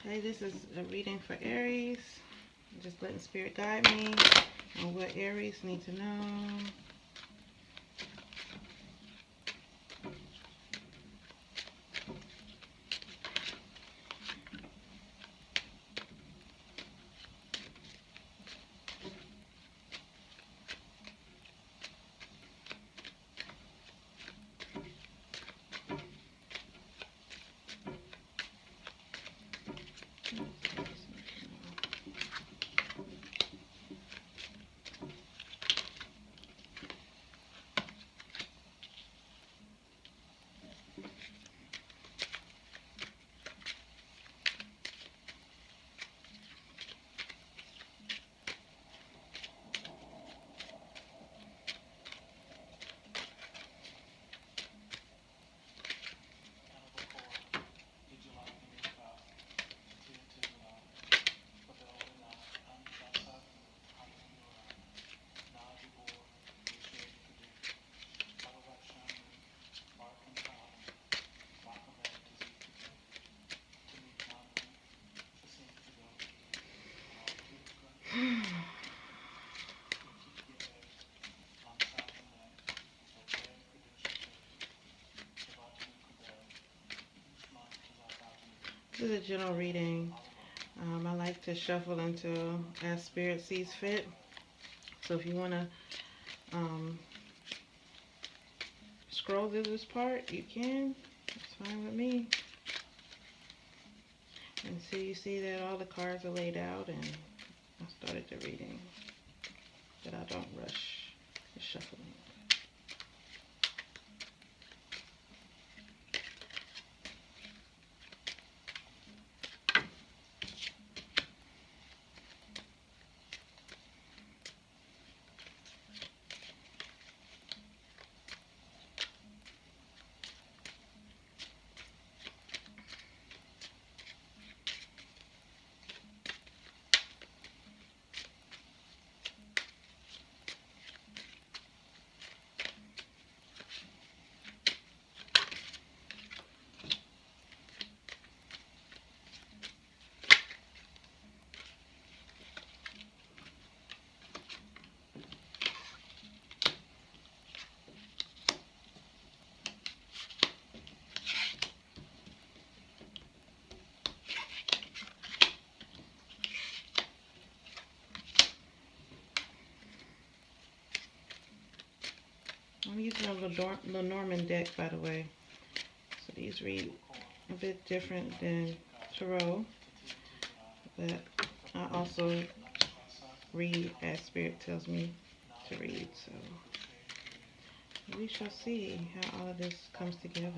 Okay, this is a reading for Aries. Just letting Spirit guide me on what Aries need to know. This is a general reading. I like to shuffle into as Spirit sees fit. So if you want to scroll through this part, you can. It's fine with me. And so you see that all the cards are laid out, and I started the reading, but I don't rush the shuffling. I'm using a Lenormand deck, by the way. So these read a bit different than Tarot, but I also read as Spirit tells me to read. So we shall see how all of this comes together.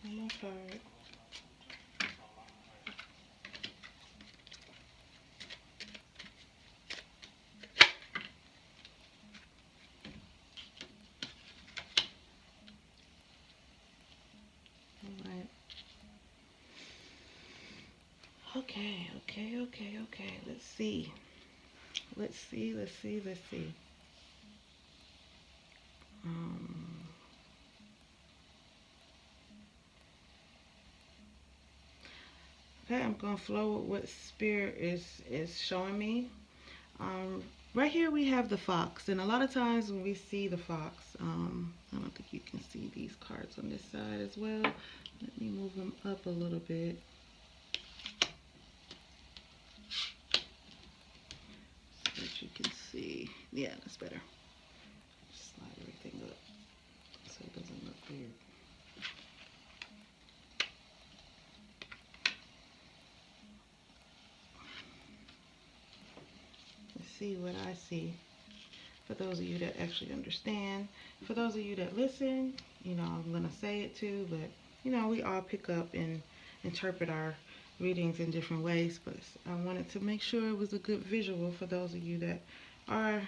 One more card. Alright. Okay. Let's see. Okay, I'm gonna flow with what Spirit is showing me. Right here we have the fox, and a lot of times when we see the fox, I don't think you can see these cards on this side as well. Let me move them up a little bit so that you can see. Yeah, that's better. Slide everything up so it doesn't look weird. Let's see what I see. For those of you that actually understand, for those of you that listen, I'm gonna say it too, but we all pick up and interpret our readings in different ways, but I wanted to make sure it was a good visual for those of you that are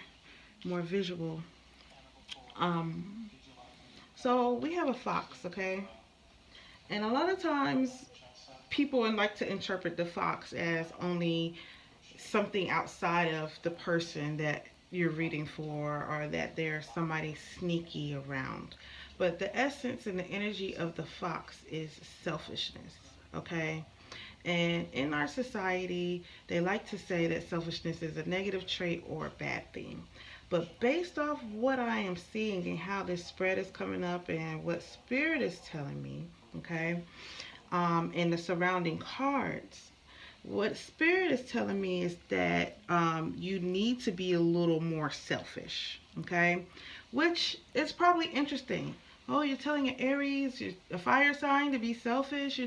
more visual. So we have a fox, okay? And a lot of times people would like to interpret the fox as only something outside of the person that you're reading for, or that there's somebody sneaky around. But the essence and the energy of the fox is selfishness, okay? And in our society, they like to say that selfishness is a negative trait or a bad thing. But based off what I am seeing and how this spread is coming up and what Spirit is telling me, okay, and the surrounding cards, what Spirit is telling me is that you need to be a little more selfish, okay? Which is probably interesting. Oh, you're telling an Aries, a fire sign, to be selfish,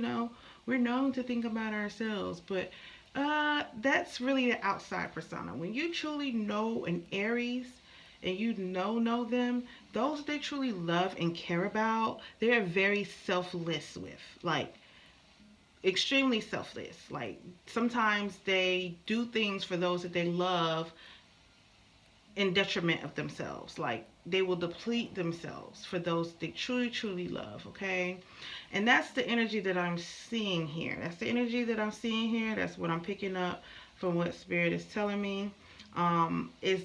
We're known to think about ourselves, but that's really the outside persona. When you truly know an Aries and you know them, those they truly love and care about, they're very selfless with. Like, extremely selfless. Like, sometimes they do things for those that they love in detriment of themselves. Like, they will deplete themselves for those they truly love, okay? And that's the energy that I'm seeing here. That's the energy that I'm seeing here. That's what I'm picking up from what Spirit is telling me. Is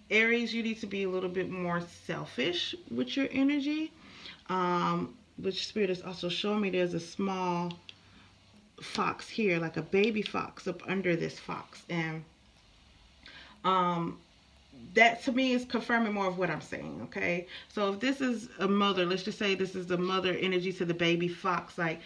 Aries, you need to be a little bit more selfish with your energy. Which Spirit is also showing me there's a small fox here, like a baby fox up under this fox. And that to me is confirming more of what I'm saying, okay? So if this is a mother, let's just say this is the mother energy to the baby fox. Like,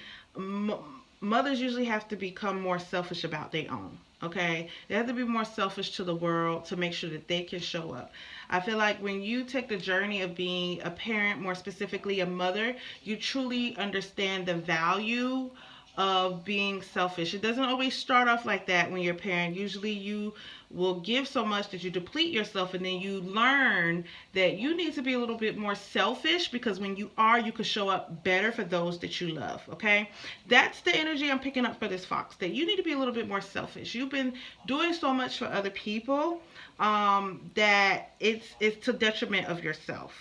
mothers usually have to become more selfish about their own, okay? They have to be more selfish to the world to make sure that they can show up. I feel like when you take the journey of being a parent, more specifically a mother, you truly understand the value of being selfish. It doesn't always start off like that when you're a parent. Usually you will give so much that you deplete yourself, and then you learn that you need to be a little bit more selfish, because when you are, you can show up better for those that you love, okay? That's the energy I'm picking up for this fox, that you need to be a little bit more selfish. You've been doing so much for other people that it's to detriment of yourself.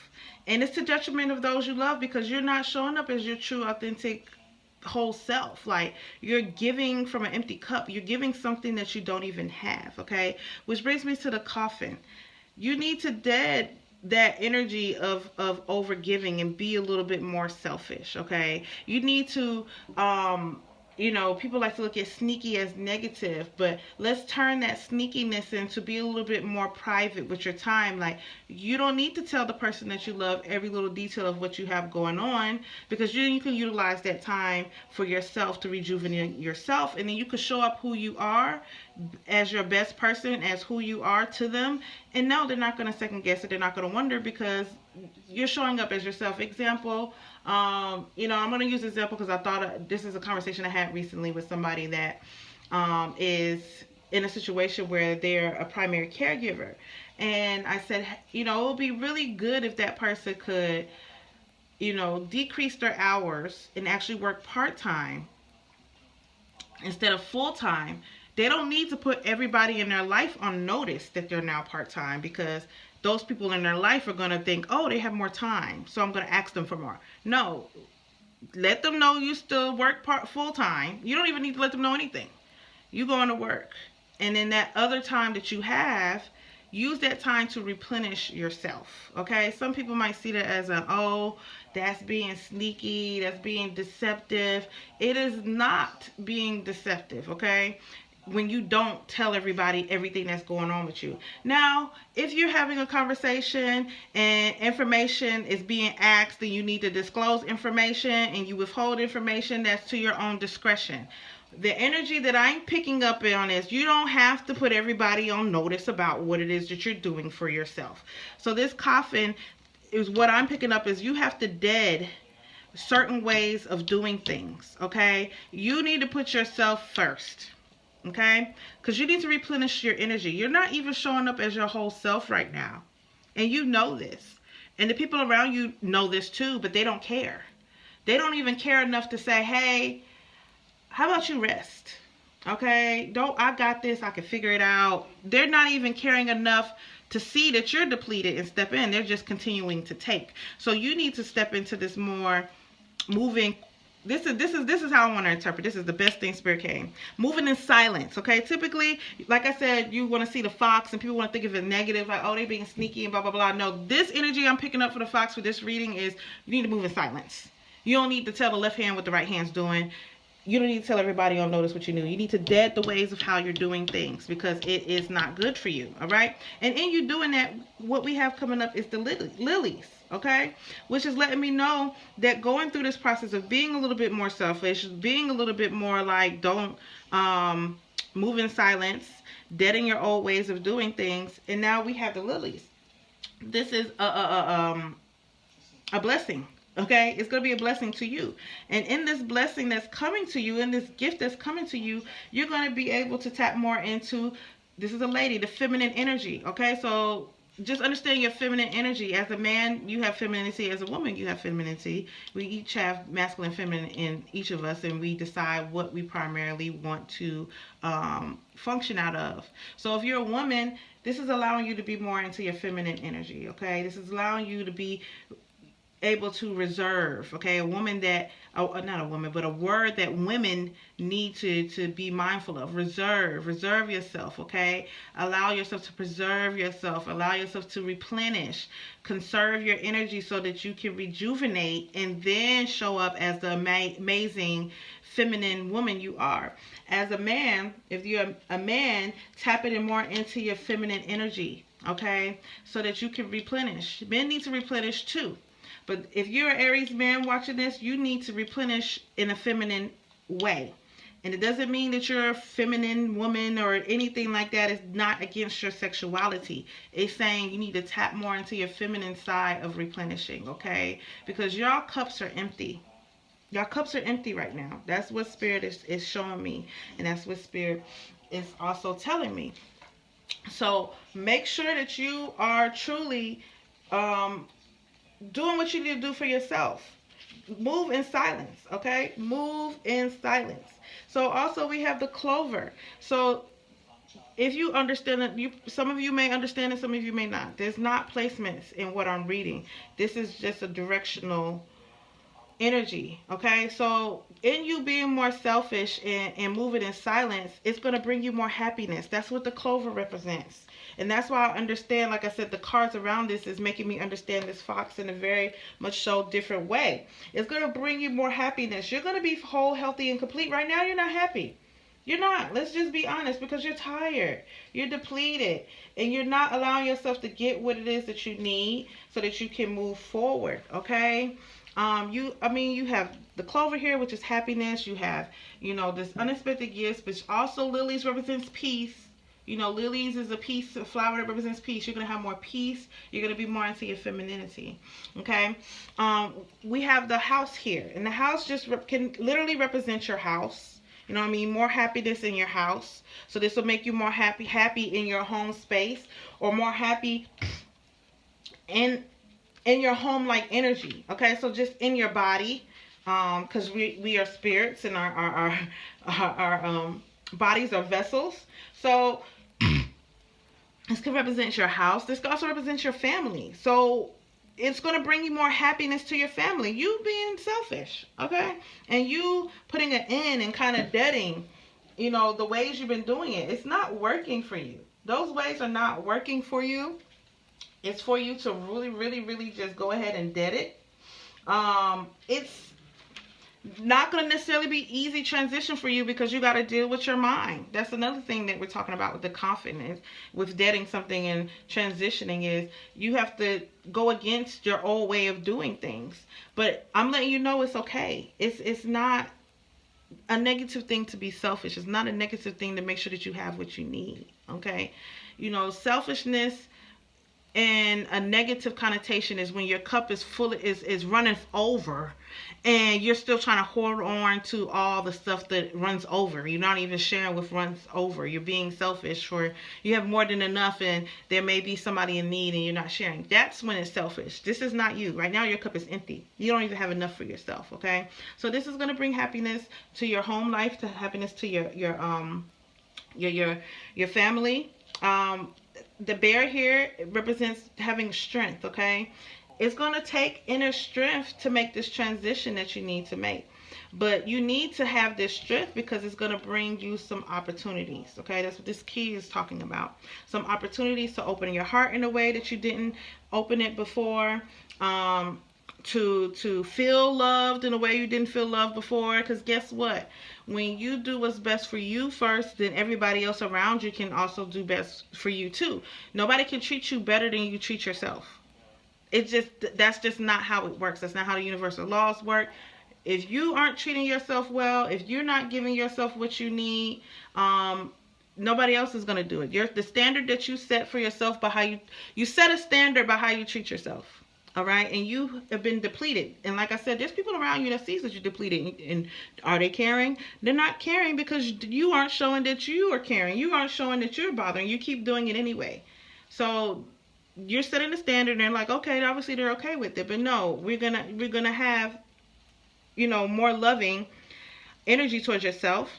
And it's to detriment of those you love, because you're not showing up as your true, authentic whole self. Like, you're giving from an empty cup. You're giving something that you don't even have, okay? Which brings me to the coffin. You need to dead that energy of over giving and be a little bit more selfish, okay? You need to people like to look at sneaky as negative, but let's turn that sneakiness into be a little bit more private with your time. Like, you don't need to tell the person that you love every little detail of what you have going on, because you can utilize that time for yourself to rejuvenate yourself, and then you can show up who you are as your best person, as who you are to them. And no, they're not going to second guess it. They're not going to wonder, because you're showing up as yourself. Example, I'm going to use this example because I thought this is a conversation I had recently with somebody that is in a situation where they're a primary caregiver. And I said, it would be really good if that person could, decrease their hours and actually work part-time instead of full-time. They don't need to put everybody in their life on notice that they're now part-time, because those people in their life are going to think, oh, they have more time, so I'm going to ask them for more. No, let them know you still work full-time. You don't even need to let them know anything. You going to work. And then that other time that you have, use that time to replenish yourself, okay? Some people might see that as that's being sneaky, that's being deceptive. It is not being deceptive, okay? When you don't tell everybody everything that's going on with you. Now, if you're having a conversation and information is being asked, then you need to disclose information, and you withhold information, that's to your own discretion. The energy that I'm picking up on is you don't have to put everybody on notice about what it is that you're doing for yourself. So this coffin is what I'm picking up is you have to dead certain ways of doing things, okay? You need to put yourself first. Okay? Because you need to replenish your energy. You're not even showing up as your whole self right now. And you know this. And the people around you know this too, but they don't care. They don't even care enough to say, hey, how about you rest? Okay? I got this. I can figure it out. They're not even caring enough to see that you're depleted and step in. They're just continuing to take. So you need to step into this more moving. This is how I want to interpret. This is the best thing Spirit came. Moving in silence, okay? Typically, like I said, you want to see the fox and people want to think of it negative, like, oh, they being sneaky and blah, blah, blah. No, this energy I'm picking up for the fox for this reading is you need to move in silence. You don't need to tell the left hand what the right hand's doing. You don't need to tell everybody on notice what you do. You need to dead the ways of how you're doing things because it is not good for you, all right? And in you doing that, what we have coming up is the lilies, okay? Which is letting me know that going through this process of being a little bit more selfish, being a little bit more like don't move in silence, deading your old ways of doing things, and now we have the lilies. This is a blessing. Okay, it's going to be a blessing to you. And in this blessing that's coming to you, in this gift that's coming to you, you're going to be able to tap more into, this is a lady, the feminine energy. Okay, so just understand your feminine energy. As a man, you have femininity. As a woman, you have femininity. We each have masculine and feminine in each of us, and we decide what we primarily want to function out of. So if you're a woman, this is allowing you to be more into your feminine energy. Okay, this is allowing you to be able to reserve, okay? A woman that, not a woman, but a word that women need to be mindful of. Reserve yourself, okay? Allow yourself to preserve yourself. Allow yourself to replenish. Conserve your energy so that you can rejuvenate and then show up as the amazing feminine woman you are. As a man, if you're a man, tap it more into your feminine energy, okay? So that you can replenish. Men need to replenish too. But if you're an Aries man watching this, you need to replenish in a feminine way. And it doesn't mean that you're a feminine woman or anything like that. It's not against your sexuality. It's saying you need to tap more into your feminine side of replenishing, okay? Because y'all cups are empty. Y'all cups are empty right now. That's what Spirit is showing me. And that's what Spirit is also telling me. So make sure that you are truly doing what you need to do for yourself. Move in silence, okay? Move in silence. So also we have the clover. So if you understand it, some of you may understand it, some of you may not. There's not placements in what I'm reading. This is just a directional energy, okay? So in you being more selfish and moving in silence, it's going to bring you more happiness. That's what the clover represents. And that's why I understand, like I said, the cards around this is making me understand this fox in a very much so different way. It's going to bring you more happiness. You're going to be whole, healthy, and complete. Right now, you're not happy. You're not. Let's just be honest, because you're tired. You're depleted. And you're not allowing yourself to get what it is that you need so that you can move forward, okay? You have the clover here, which is happiness. You have, this unexpected gifts, which also lilies represents peace. Lilies is a flower that represents peace. You're going to have more peace. You're going to be more into your femininity. Okay? We have the house here. And the house just can literally represent your house. You know what I mean? More happiness in your house. So this will make you more happy in your home space. Or more happy in your home-like energy. Okay? So just in your body. Because we are spirits and our bodies are vessels. So this could represent your house. This could also represent your family. So it's going to bring you more happiness to your family. You being selfish, okay? And you putting an end and kind of deading, the ways you've been doing it. It's not working for you. Those ways are not working for you. It's for you to really, really, really just go ahead and dead it. It's not going to necessarily be easy transition for you because you got to deal with your mind. That's another thing that we're talking about with the confidence, with deading something and transitioning, is you have to go against your old way of doing things. But I'm letting you know it's okay. It's not a negative thing to be selfish. It's not a negative thing to make sure that you have what you need. Okay? Selfishness and a negative connotation is when your cup is full, is running over, and you're still trying to hold on to all the stuff that runs over. You're not even sharing what runs over. You're being selfish, or you have more than enough, and there may be somebody in need, and you're not sharing. That's when it's selfish. This is not you. Right now, your cup is empty. You don't even have enough for yourself. Okay, so this is going to bring happiness to your home life, to happiness to your family. the bear here represents having strength, okay? It's going to take inner strength to make this transition that you need to make. But you need to have this strength because it's going to bring you some opportunities, okay? That's what this key is talking about. Some opportunities to open your heart in a way that you didn't open it before. To feel loved in a way you didn't feel loved before. Because guess what? When you do what's best for you first, then everybody else around you can also do best for you too. Nobody can treat you better than you treat yourself. That's just not how it works. That's not how the universal laws work. If you aren't treating yourself well, if you're not giving yourself what you need, nobody else is going to do it. The standard that you set for yourself by how you set a standard by how you treat yourself. All right, and you have been depleted. And like I said, there's people around you that sees that you're depleted. And are they caring? They're not caring because you aren't showing that you are caring. You aren't showing that you're bothering. You keep doing it anyway. So you're setting the standard, and they're like, okay, obviously they're okay with it. But no, we're gonna have, more loving energy towards yourself,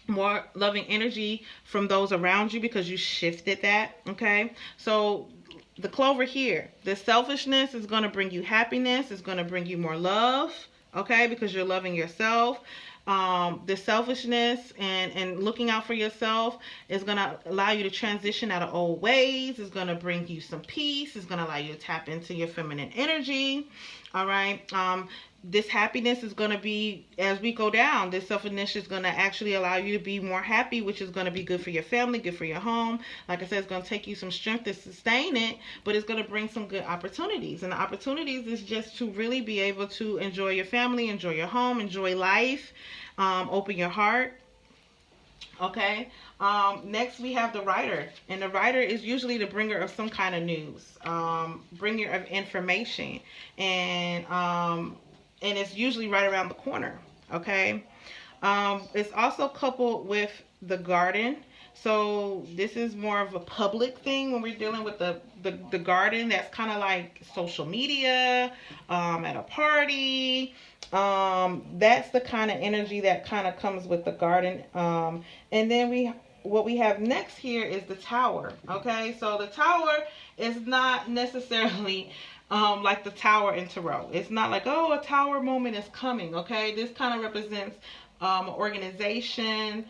more loving energy from those around you because you shifted that. Okay, so the clover here, the selfishness is going to bring you happiness. It's going to bring you more love, okay, because you're loving yourself. The selfishness and looking out for yourself is going to allow you to transition out of old ways. It's going to bring you some peace. It's going to allow you to tap into your feminine energy. All right. This happiness is going to be, as we go down, this selfishness is going to actually allow you to be more happy, which is going to be good for your family, good for your home. Like I said, it's going to take you some strength to sustain it, but it's going to bring some good opportunities. And the opportunities is just to really be able to enjoy your family, enjoy your home, enjoy life, open your heart. Okay. Next we have the writer, and the writer is usually the bringer of some kind of news, bringer of information, and it's usually right around the corner. Okay. It's also coupled with the garden. So this is more of a public thing when we're dealing with the garden. That's kind of like social media, at a party. That's the kind of energy that kind of comes with the garden. And then what we have next here is the tower. Okay, so the tower is not necessarily like the tower in tarot. It's not like, oh, a tower moment is coming. Okay, this kind of represents organization.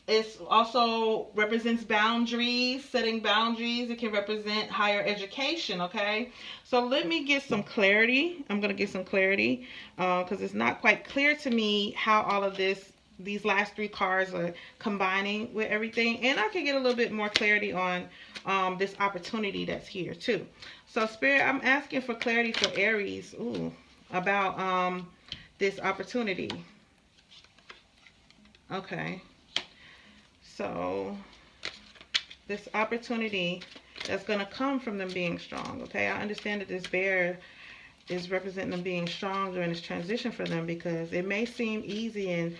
It also represents boundaries, setting boundaries. It can represent higher education, okay? So let me get some clarity. I'm going to get some clarity because it's not quite clear to me how all of these last three cards are combining with everything. And I can get a little bit more clarity on this opportunity that's here too. So Spirit, I'm asking for clarity for Aries about this opportunity. Okay. So this opportunity that's going to come from them being strong, okay? I understand that this bear is representing them being strong during this transition for them because it may seem easy and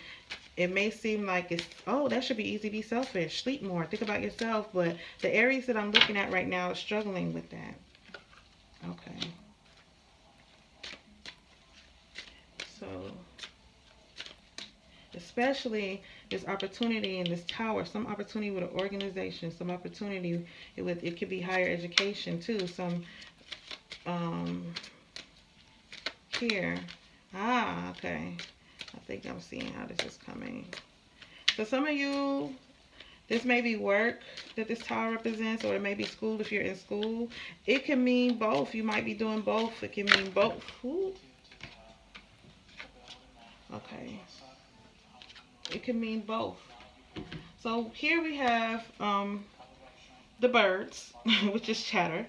it may seem like it's, oh, that should be easy, be selfish, sleep more, think about yourself. But the Aries that I'm looking at right now is struggling with that. Okay. So especially this opportunity in this tower, some opportunity with an organization, some opportunity it could be higher education too. Some here. Okay. I think I'm seeing how this is coming. So some of you, this may be work that this tower represents, or it may be school if you're in school. It can mean both. You might be doing both. It can mean both. Ooh. Okay. It can mean both. So here we have the birds, which is chatter.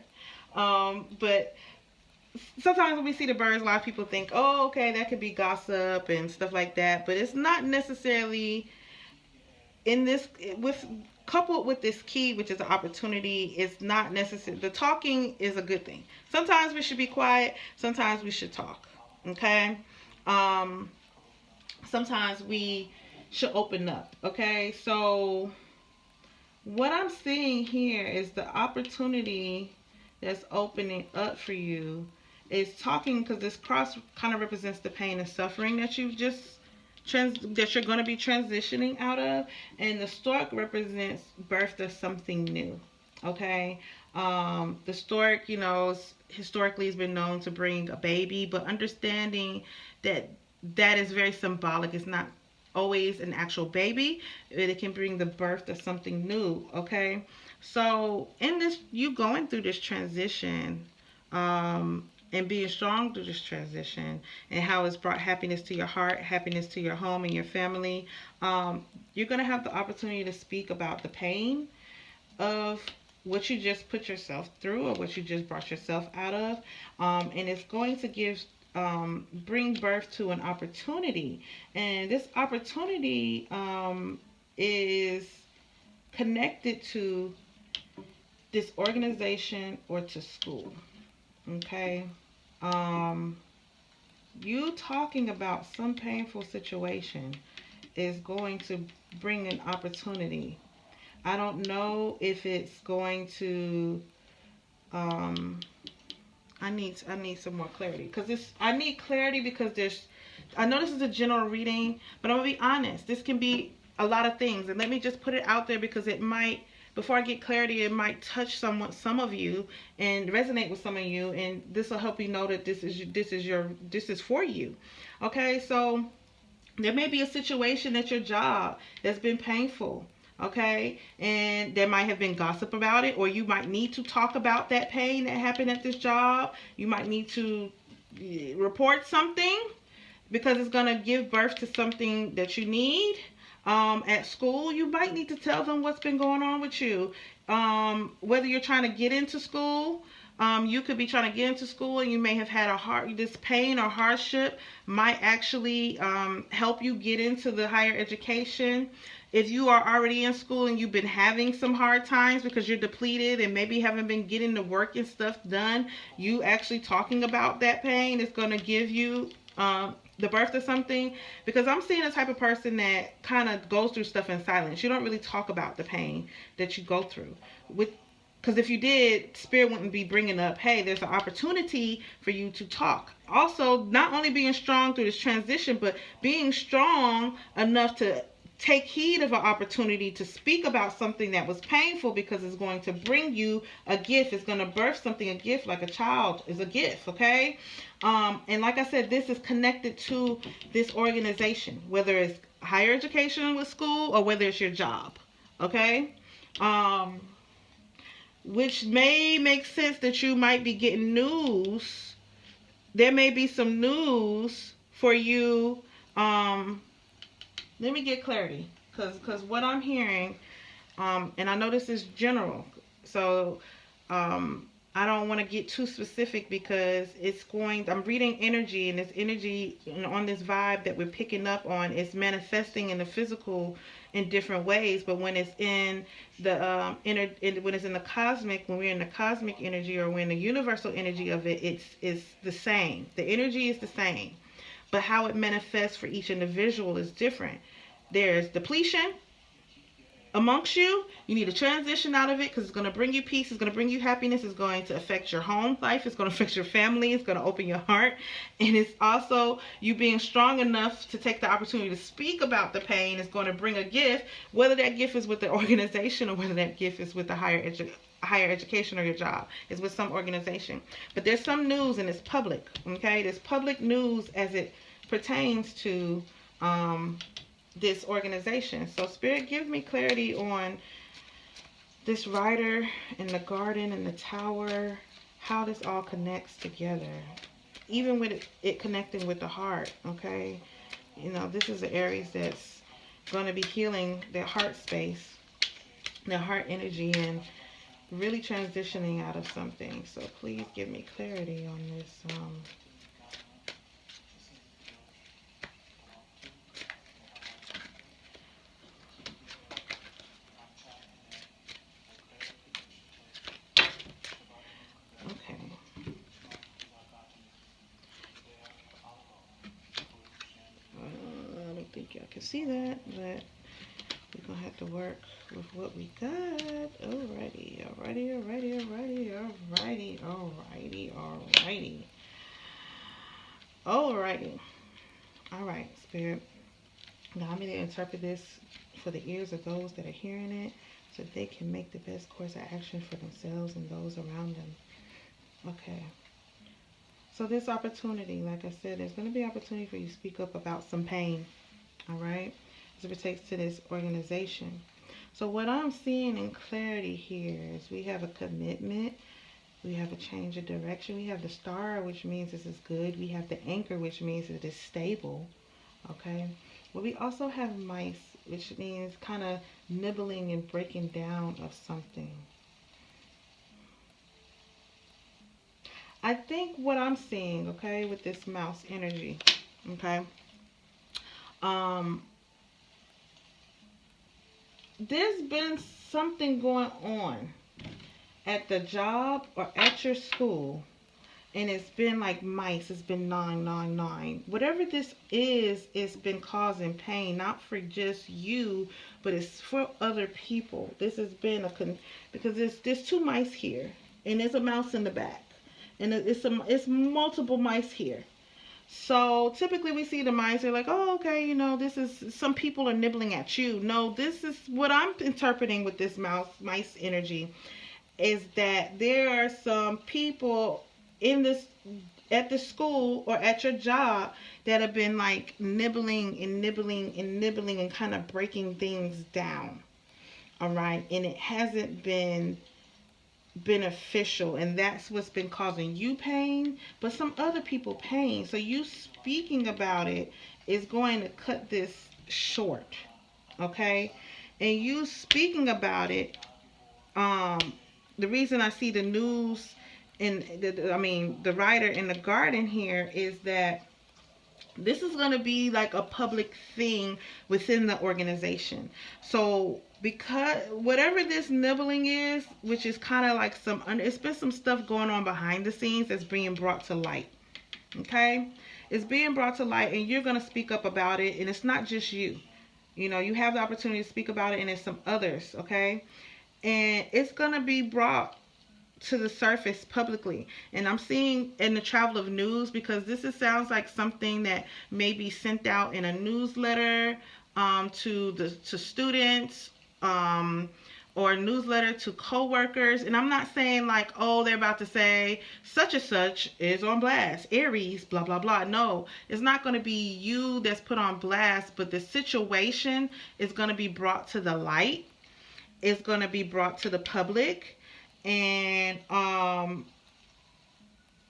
But sometimes when we see the birds, a lot of people think, oh, okay, that could be gossip and stuff like that. But it's not necessarily in this, coupled with this key, which is an opportunity. It's not necessary. The talking is a good thing. Sometimes we should be quiet. Sometimes we should talk. Okay. Sometimes we should open up. Okay. So what I'm seeing here is the opportunity that's opening up for you is talking, because this cross kind of represents the pain and suffering that you've just that you're going to be transitioning out of. And the stork represents birth of something new. Okay. The stork, historically has been known to bring a baby, but understanding that that is very symbolic. It's not always an actual baby. It can bring the birth of something new. Okay. So in this, you going through this transition, and being strong through this transition, and how it's brought happiness to your heart, happiness to your home and your family. You're going to have the opportunity to speak about the pain of what you just put yourself through, or what you just brought yourself out of. And it's going to bring birth to an opportunity. And this opportunity is connected to this organization or to school. Okay. Um, you talking about some painful situation is going to bring an opportunity. I don't know if it's going to. Um, I need some more clarity, because I need clarity because there's. I know this is a general reading, but I'm gonna be honest. This can be a lot of things, and let me just put it out there because it might. Before I get clarity, it might touch some of you, and resonate with some of you, and this will help you know that this is for you. Okay, so there may be a situation at your job that's been painful. Okay, and there might have been gossip about it, or you might need to talk about that pain that happened at this job. You might need to report something because it's going to give birth to something that you need. At school, you might need to tell them what's been going on with you. Whether you're trying to get into school, you could be trying to get into school, and you may have had this pain or hardship might actually help you get into the higher education. If you are already in school and you've been having some hard times because you're depleted and maybe haven't been getting the work and stuff done, you actually talking about that pain is going to give you the birth of something. Because I'm seeing a type of person that kind of goes through stuff in silence. You don't really talk about the pain that you go through. Because if you did, Spirit wouldn't be bringing up, hey, there's an opportunity for you to talk. Also, not only being strong through this transition, but being strong enough to take heed of an opportunity to speak about something that was painful, because it's going to bring you a gift. It's going to birth something, a gift, like a child is a gift. Okay. And like I said, this is connected to this organization, whether it's higher education with school or whether it's your job. Okay. Which may make sense that you might be getting news. There may be some news for you. Let me get clarity, because what I'm hearing, and I know this is general, so I don't want to get too specific, because I'm reading energy, and this energy on this vibe that we're picking up on is manifesting in the physical in different ways. But when it's in the when it's in the cosmic, when we're in the cosmic energy, or we're in the universal energy of it, it's the same. The energy is the same, but how it manifests for each individual is different. There's depletion amongst you. You need to transition out of it, because it's going to bring you peace. It's going to bring you happiness. It's going to affect your home life. It's going to affect your family. It's going to open your heart. And it's also you being strong enough to take the opportunity to speak about the pain. Is going to bring a gift, whether that gift is with the organization or whether that gift is with the higher education or your job. It's with some organization. But there's some news, and it's public. Okay, there's public news as it pertains to this organization. So Spirit, give me clarity on this rider in the garden and the tower, how this all connects together, even with it connecting with the heart. Okay, this is an Aries that's going to be healing their heart space, their heart energy, and really transitioning out of something. So please give me clarity on this. I don't think y'all can see that, but we're gonna have to work with what we got. Alrighty. Alright, Spirit. Now I'm going to interpret this for the ears of those that are hearing it, so they can make the best course of action for themselves and those around them. Okay. So this opportunity, like I said, there's going to be opportunity for you to speak up about some pain. All right. As it relates to this organization. So what I'm seeing in clarity here is we have a commitment. We have a change of direction. We have the star, which means this is good. We have the anchor, which means it is stable. Okay. But we also have mice, which means kind of nibbling and breaking down of something. I think what I'm seeing, okay, with this mouse energy, okay, there's been something going on at the job or at your school, and it's been like mice. It's been 999. Whatever this is, it's been causing pain, not for just you, but it's for other people. This has been because there's two mice here, and there's a mouse in the back, and it's multiple mice here. So typically we see the mice, they're like, oh, okay, you know, this is, some people are nibbling at you. No, this is what I'm interpreting with this mice energy, is that there are some people at the school or at your job that have been like nibbling and nibbling and nibbling and kind of breaking things down. All right. And it hasn't been beneficial, and that's what's been causing you pain, but some other people pain. So you speaking about it is going to cut this short. Okay. And you speaking about it, the reason I see the news and the writer in the garden here is that this is going to be like a public thing within the organization. So because whatever this nibbling is, which is kind of like it's been some stuff going on behind the scenes that's being brought to light. Okay. It's being brought to light, and you're going to speak up about it. And it's not just you. You know, you have the opportunity to speak about it, and there's some others. Okay. And it's going to be brought to the surface publicly. And I'm seeing in the travel of news, because sounds like something that may be sent out in a newsletter to students, or a newsletter to co-workers. And I'm not saying like, oh, they're about to say such and such is on blast, Aries, blah blah blah. No, it's not going to be you that's put on blast, but the situation is going to be brought to the light. It's going to be brought to the public. And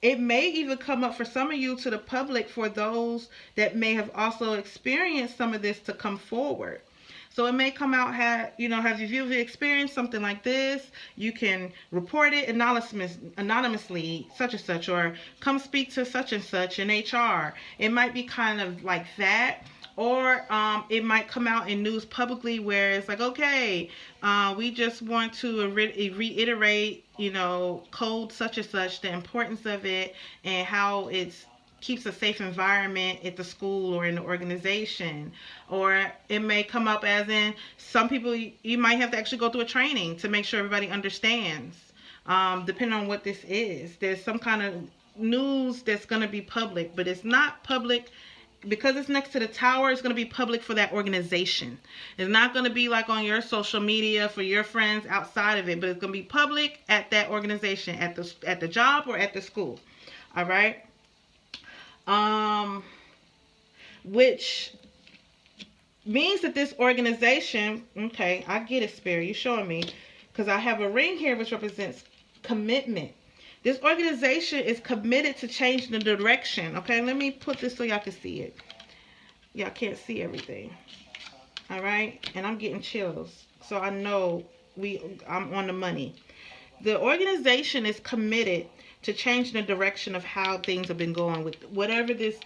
it may even come up for some of you to the public, for those that may have also experienced some of this, to come forward. So it may come out, have you experienced something like this? You can report it anonymously, such and such, or come speak to such and such in HR. It might be kind of like that. Or it might come out in news publicly where it's like, okay, we just want to reiterate, code such and such, the importance of it, and how it keeps a safe environment at the school or in the organization. Or it may come up as in, some people, you might have to actually go through a training to make sure everybody understands, depending on what this is. There's some kind of news that's going to be public, but it's not public. Because it's next to the tower, it's going to be public for that organization. It's not going to be like on your social media for your friends outside of it, but it's going to be public at that organization, at the job or at the school. All right? Which means that this organization, okay, I get it, Spirit. You're showing me. Because I have a ring here which represents commitment. This organization is committed to changing the direction. Okay, let me put this so y'all can see it. Y'all can't see everything. All right, and I'm getting chills. So I know I'm on the money. The organization is committed to changing the direction of how things have been going with whatever this.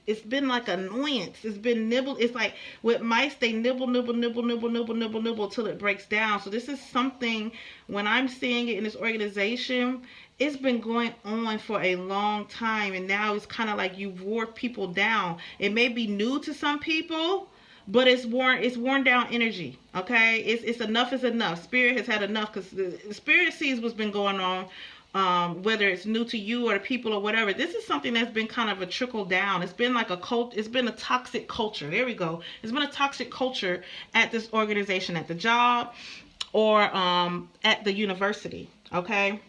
It's been like annoyance. It's been nibble. It's like with mice, they nibble till it breaks down. So this is something, when I'm seeing it in this organization, it's been going on for a long time, and now it's kind of like you've wore people down. It may be new to some people, but it's worn down energy. Okay, it's enough is enough. Spirit has had enough, because the Spirit sees what's been going on whether it's new to you or the people or whatever. This is something that's been kind of a trickle down. It's been like a cult. It's been a toxic culture. There we go. It's been a toxic culture at this organization, at the job, or at the university. Okay,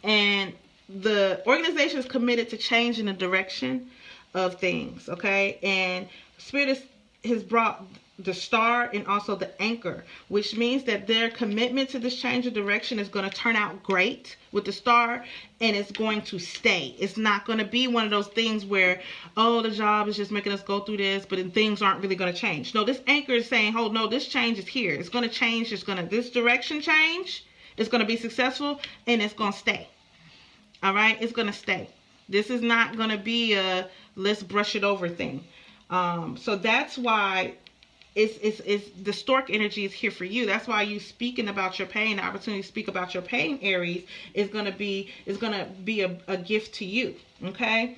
and the organization is committed to changing the direction of things. Okay, and Spirit has brought the star and also the anchor, which means that their commitment to this change of direction is going to turn out great with the star, and it's going to stay. It's not going to be one of those things where, oh, the job is just making us go through this, but then things aren't really going to change. No, this anchor is saying, oh no, this change is here. It's going to change. This direction change. It's going to be successful, and it's going to stay. All right, it's going to stay. This is not going to be a let's brush it over thing. So that's why it's the stork energy is here for you. That's why you speaking about your pain, the opportunity to speak about your pain, Aries, is gonna be a gift to you. Okay,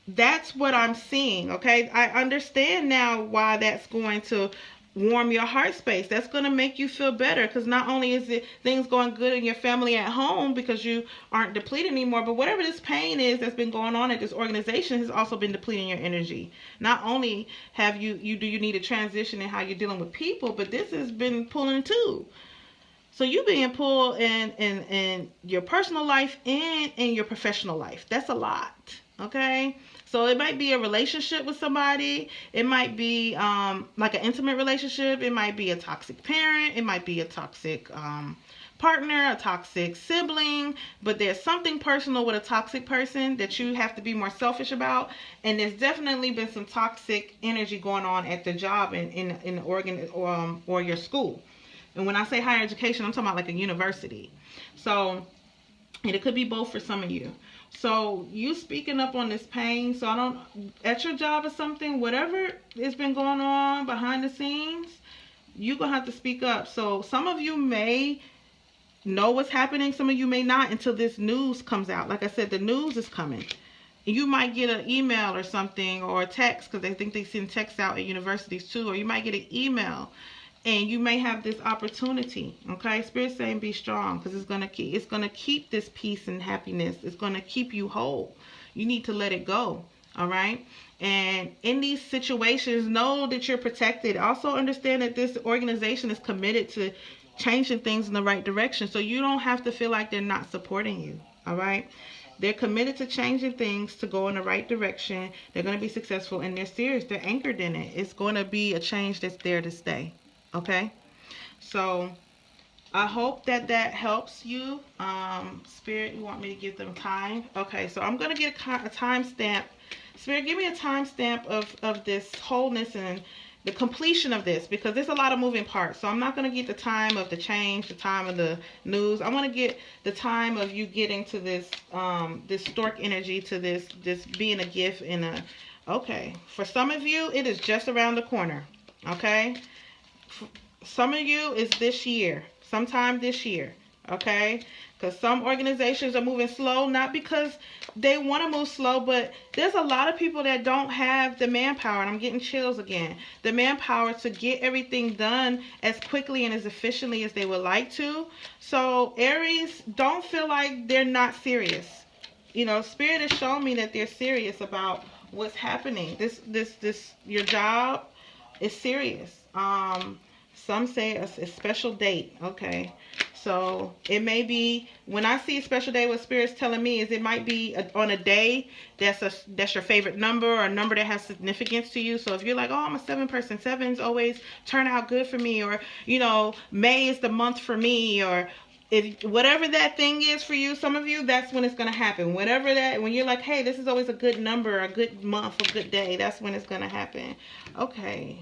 that's what I'm seeing. Okay, I understand now why that's going to warm your heart space. That's going to make you feel better, because not only is it things going good in your family at home because you aren't depleted anymore, but whatever this pain is that's been going on at this organization has also been depleting your energy. Not only have you need a transition in how you're dealing with people, but this has been pulling too. So you being pulled in your personal life and in your professional life. That's a lot. Okay. So it might be a relationship with somebody. It might be like an intimate relationship. It might be a toxic parent. It might be a toxic partner, a toxic sibling. But there's something personal with a toxic person that you have to be more selfish about. And there's definitely been some toxic energy going on at the job in the organ or your school. And when I say higher education, I'm talking about like a university. So, and it could be both for some of you. So you speaking up on this pain. So I don't, at your job or something, whatever has been going on behind the scenes, you're going to have to speak up. So some of you may know what's happening. Some of you may not until this news comes out. Like I said, the news is coming. You might get an email or something, or a text, because I think they send texts out at universities too. Or you might get an email. And you may have this opportunity, okay? Spirit's saying be strong, because it's gonna keep this peace and happiness. It's gonna keep you whole. You need to let it go, all right? And in these situations, know that you're protected. Also understand that this organization is committed to changing things in the right direction, so you don't have to feel like they're not supporting you, all right? They're committed to changing things to go in the right direction. They're going to be successful, and they're serious. They're anchored in it. It's going to be a change that's there to stay. Okay, so I hope that helps you. Spirit, you want me to give them time? Okay, so I'm going to get a timestamp. Spirit, give me a timestamp of this wholeness and the completion of this, because there's a lot of moving parts. So I'm not going to get the time of the change, the time of the news. I want to get the time of you getting to this this stork energy, to this being a gift in a. Okay, for some of you, it is just around the corner. Okay. Some of you is this year, sometime this year, okay? Because some organizations are moving slow, not because they want to move slow, but there's a lot of people that don't have the manpower, and I'm getting chills again, the manpower to get everything done as quickly and as efficiently as they would like to. So Aries, don't feel like they're not serious. You know, Spirit has shown me that they're serious about what's happening. Your job is serious. Some say a special date. Okay, so it may be, when I see a special day, what Spirit's telling me is it might be on a day that's your favorite number, or a number that has significance to you. So if you're like, oh, I'm a 7 person, 7s always turn out good for me, or you know, May is the month for me, or if whatever that thing is for you, some of you, that's when it's going to happen. Whatever that, when you're like, hey, this is always a good number, a good month, a good day, that's when it's going to happen. Okay.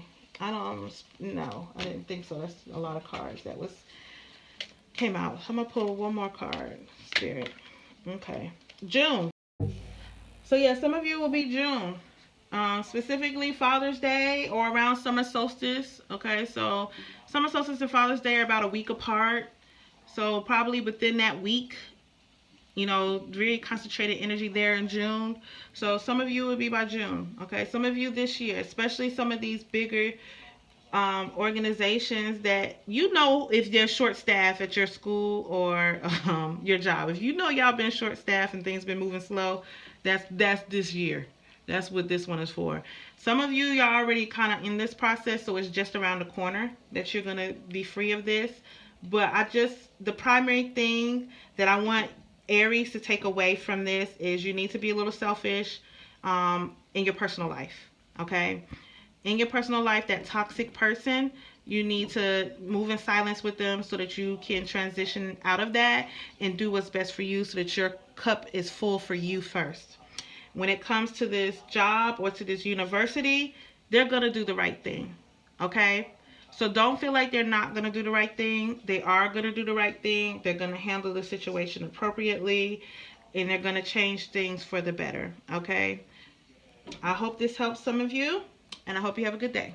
No, I didn't think so. That's a lot of cards that came out. I'm going to pull one more card, Spirit. Okay. June. So yeah, some of you will be June. Specifically Father's Day or around summer solstice. Okay, so summer solstice and Father's Day are about a week apart. So probably within that week, you know, very concentrated energy there in June. So some of you will be by June. Okay, some of you this year, especially some of these bigger organizations that you know if they're short staffed at your school or your job. If you know y'all been short staffed and things been moving slow, that's this year. That's what this one is for. Some of you, y'all already kind of in this process, so it's just around the corner that you're gonna be free of this. But the primary thing that I want Aries to take away from this is you need to be a little selfish in your personal life. Okay, in your personal life, that toxic person, you need to move in silence with them so that you can transition out of that and do what's best for you so that your cup is full for you first. When it comes to this job or to this university, they're going to do the right thing. Okay? So don't feel like they're not going to do the right thing. They are going to do the right thing. They're going to handle the situation appropriately, and they're going to change things for the better. Okay? I hope this helps some of you, and I hope you have a good day.